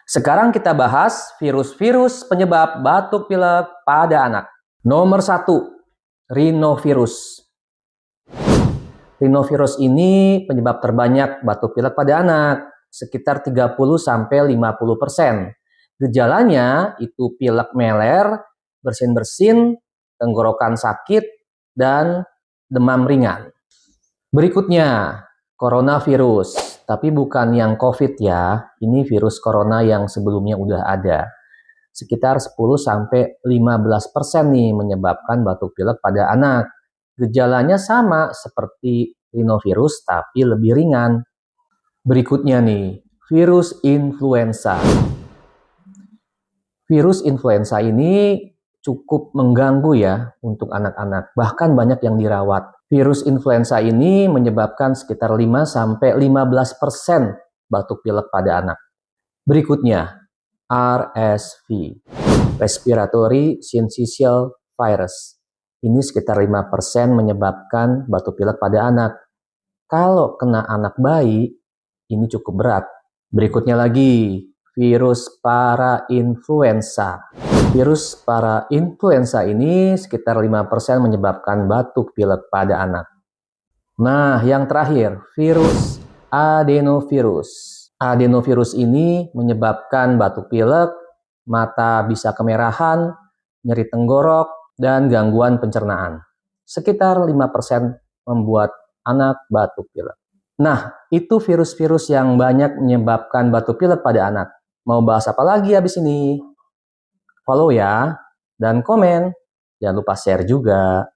Sekarang kita bahas virus-virus penyebab batuk pilek pada anak. Nomor 1, rhinovirus. Rhinovirus ini penyebab terbanyak batuk pilek pada anak, sekitar 30-50%. Gejalanya itu pilek meler, bersin-bersin, tenggorokan sakit, dan demam ringan. Berikutnya, coronavirus. Tapi bukan yang COVID ya, ini virus corona yang sebelumnya udah ada. Sekitar 10-15% nih menyebabkan batuk pilek pada anak. Gejalanya sama seperti rhinovirus tapi lebih ringan. Berikutnya nih, virus influenza. Virus influenza ini cukup mengganggu ya untuk anak-anak, bahkan banyak yang dirawat. Virus influenza ini menyebabkan sekitar 5-15% batuk pilek pada anak. Berikutnya, RSV, Respiratory Syncytial Virus. Ini sekitar 5% menyebabkan batuk pilek pada anak. Kalau kena anak bayi, ini cukup berat. Berikutnya lagi, virus parainfluenza. Virus parainfluenza ini sekitar 5% menyebabkan batuk pilek pada anak. Nah, yang terakhir, virus adenovirus. Adenovirus ini menyebabkan batuk pilek, mata bisa kemerahan, nyeri tenggorok, dan gangguan pencernaan. Sekitar 5% membuat anak batuk pilek. Nah, itu virus-virus yang banyak menyebabkan batuk pilek pada anak. Mau bahas apa lagi habis ini? Follow ya, dan komen. Jangan lupa share juga.